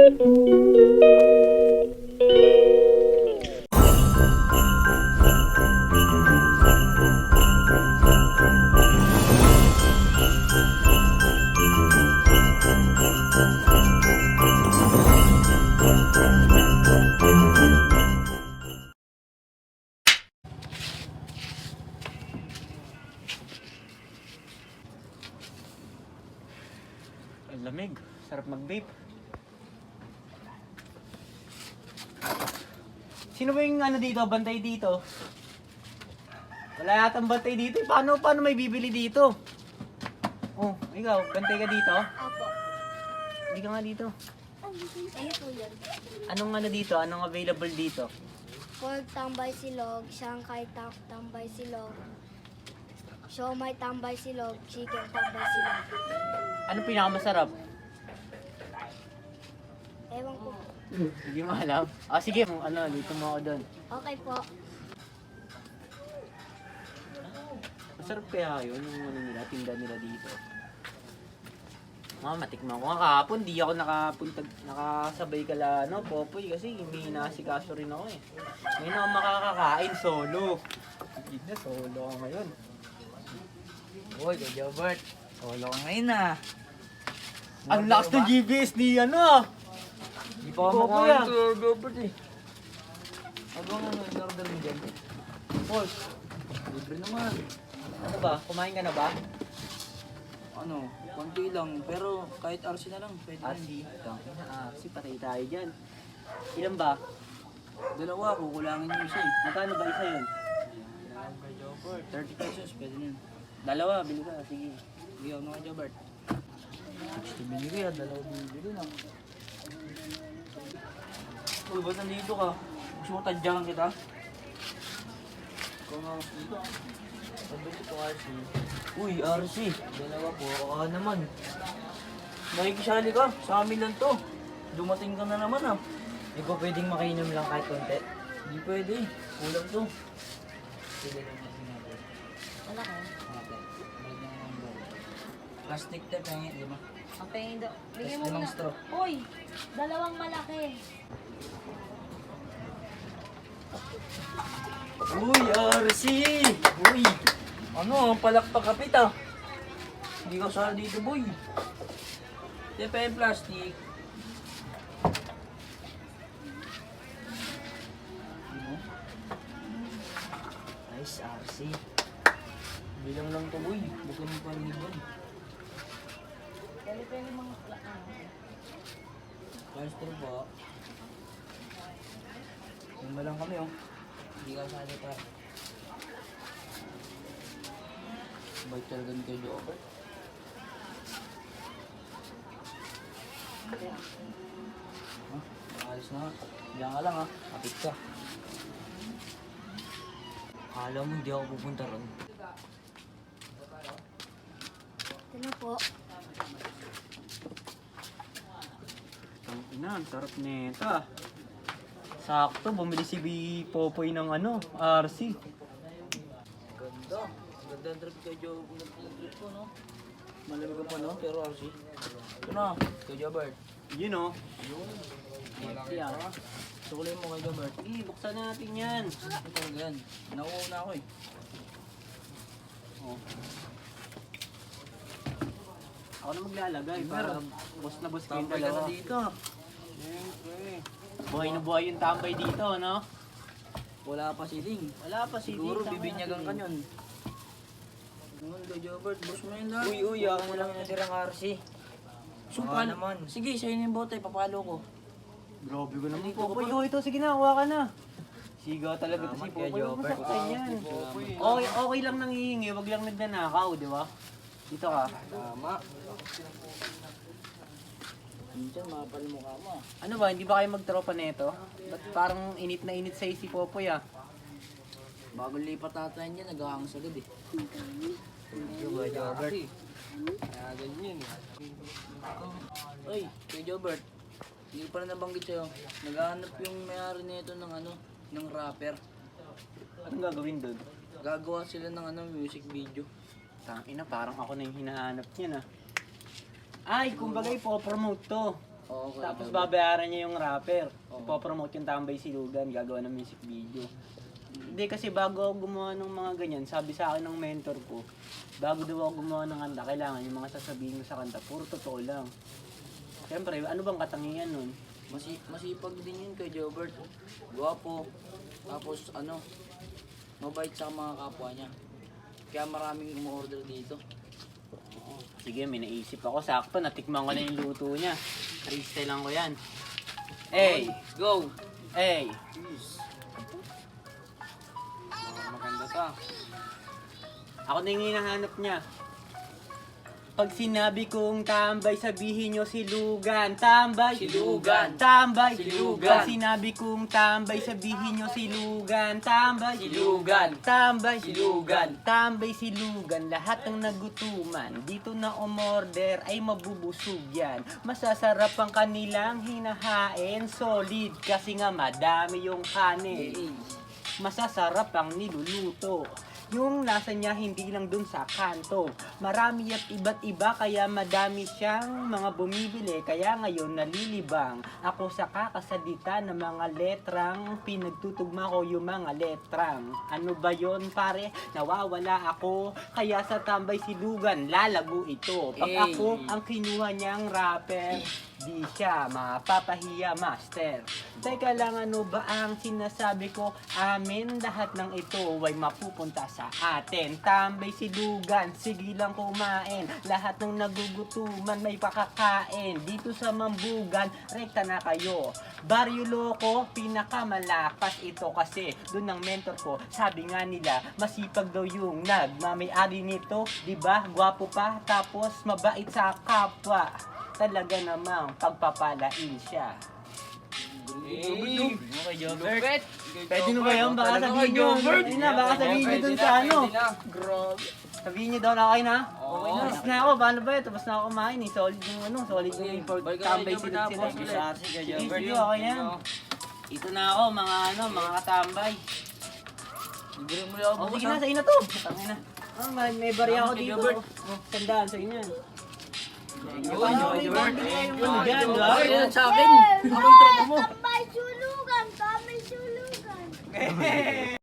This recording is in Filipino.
Ang lamig. Sarap mag-vape. Sino ba yung dito? Bantay dito? Wala yatang bantay dito. Paano may bibili dito? Oh, ikaw, bantay ka dito? Apo. Hindi ka nga dito. Ano po yun? Anong dito? Anong available dito? Pork tambay silog, shanghai tambay silog, siomai tambay silog, chicken tambay silog. Anong pinakamasarap? Ewan ko. Hindi mo alam. Ah, sige. Dito mo ako doon. Okay po. Masarap kaya yun, yung nila, tinda nila dito. Matikman ko nga kahapon, di ako nakasabay kala, Popoy, kasi may nasikaso rin ako eh. Ngayon ako makakakain, solo. Hindi na, solo ako ngayon. Uy, kay Jobert. Solo ka ngayon ah. Ang lakas ng GBS ni Di pa ako Popoy, makain to, Jobert eh. Abang in-order mo dyan? Paul, Libre naman. ano ba? Kumain ka na ba? Ano, konti lang. Pero kahit RC na lang, pwede na. RC, patay tayo dyan. Ilan ba? Dalawa, kukulangin yung isa eh. Magkano ba isa yun? 30 pesos, pwede na yun. Dalawa, bili ka. Sige. Bigyan ko na kay Jobert. 60 binili ah, dalawa binili lang. Uy, ba't nandito ka? Gusto mo tadyakan kita? Ikaw nga mas dito ah. Sabi ko RC. Uy, RC. Dalawa po, baka naman. Nakikisali ka, sa amin lang to. Dumating ka na naman ah. Hindi ko pwedeng makainom lang kahit konti. Hindi pwede, kulang to. Wala ka. Plastic tape, pangit, di ba? Ang pengin daw. Bigyan mo Limang muna. straw. Uy! Dalawang malaki. Uy, RC! Uy! Ano, palakpak kapit ah. Hindi ka sala dito, boy. Tepe yung plastic. Ano? Nice, RC. Bilang lang to, boy. Bukan mo paliban. Pwede mga Nice to po. Lima lang kami, oh. Hindi ka sala pa. Bait talaga ni kay Jobert. Alis na. Diyan ka lang ha. Kapit ka. Akala mo hindi ako pupunta ron. Ito na po. Ina, ang sarap nito ah. Sakto, bumili si Popoy ng RC. Ganda. Ganda ang trip kay Jobert. Trip ko, no? Malamig ka pa, no? Pero RC. Ito na, kay Jobert. Yun oh. Malaki yan. Sukulay mo kay Jobert. Sige, buksan natin yan. Ito talaga yan. Nauuna ako eh. Oh. Ako na maglalagay para boss na boss kayong Tambay ka na dalawa. dito. Siyempre. Buhay na buhay yung tambay dito, no? Wala pa siling. Wala pa si Siguro bibinyagan ka nyon. Noon kay Jobert, boss mo yun lang. Uy, ako na lang natirang RC. Sumpal naman. Sige, sa'yo na yung bote, papalo ko. Grabe ko naman. Popoy, ito, sige na, kuha ka na. Siga talaga to si Salamat kay Popoy. Huwag Jobert. masaktan yan. Okay lang nang hihingi, wag lang nagnanakaw, di ba? Dito ka. Tama. Minsan, mapal mukha mo. Ano ba, hindi ba kayo magtropa nito? Ba't parang init na init sa'yo si Popoy ah? Bago lipat ata yan, nag-aangos agad eh. Kay Jobert. Kaya ganyan eh. Oy, kay Jobert. Hindi ko pa na nabanggit sa'yo. Naghahanap yung may-ari nito ng ng rapper. Anong gagawin doon? Gagawa sila ng music video. Tangina, parang ako na yung hinahanap niya na. Ay, kumbaga ipopromote to. Oo, Kuya Tapos Jobert. babayaran niya yung rapper. Oo. Ipopromote yung Tambay Silugan, gagawa ng music video. Hindi kasi bago ako gumawa ng mga ganyan, sabi sa akin ng mentor ko, bago daw ako gumawa ng kanta, kailangan yung mga sasabihin mo sa kanta, puro totoo lang. Siyempre, ano bang katangian nun? Masipag din yun kay Jobert. Guwapo. Tapos ano, mabait sa mga kapwa niya. Kaya maraming umorder dito. Sige, may naisip ako. Sakto, natikman ko na yung luto niya. Freestyle lang ko yan. Hey! Go! Hey! Maganda ka. Ako na yung hinahanap niya. Pag sinabi kong tambay, sabihin nyo silugan. Tambay, Silugan. Tambay, Silugan. Pag sinabi kong tambay, sabihin nyo silugan. Tambay, Silugan. Tambay, Silugan. Tambay, silugan. Lahat ng nagutuman, dito na umorder ay mabubusog yan. Masasarap ang kanilang hinahain. Solid kasi nga madami yung kanin. Masasarap ang niluluto. Yung nasa niya hindi lang dun sa kanto. Marami at iba't iba kaya madami siyang mga bumibili. Kaya ngayon nalilibang ako sa kakasalita ng mga letrang pinagtutugma ko yung mga letrang. Ano ba yon pare? Nawawala ako. Kaya sa Tambay Silugan lalago ito. Pag Hey. ako ang kinuha niyang rapper, di siya mapapahiya master. Teka lang, ano ba ang sinasabi ko? Amin, lahat ng ito ay mapupunta sa atin. Tambay Silugan, sige lang kumain. Lahat ng nagugutuman may pakakain. Dito sa Mambugan, rekta na kayo. Baryo Loco, pinakamalakas ito kasi doon ang mentor ko. Sabi nga nila, masipag daw yung nagmamayari nito. Diba? Gwapo pa, tapos mabait sa kapwa. Talaga namang pagpapalain siya. Okay, Jobert. Lupet! Pwede mo ba yun? Baka sabihin nyo. Ayun na, baka sabihin nyo dun sa ano. Grabe. Sabihin nyo daw na okay na. Okay na. Tapos na ako, paano ba yun? Tapos na ako kumain eh. Solid yung ano, solid yung import. Balik ka Tambay na, sila Jobert, sila. tapos ulit. Sige, okay yan. Ito na ako, mga ano, mga katambay. Libre mo lang O ako sige na, sa'yo na to. Tangin na. May barya ako Salamat kay dito. Jobert. Sandaan, sa'yo na. Yun, Ay, Jobert. bambili Thank yung you, ano dyan, Jobert. diba? Yan sa akin. Ako yung tropa mo. Tambay sulugan! Tambay sulugan!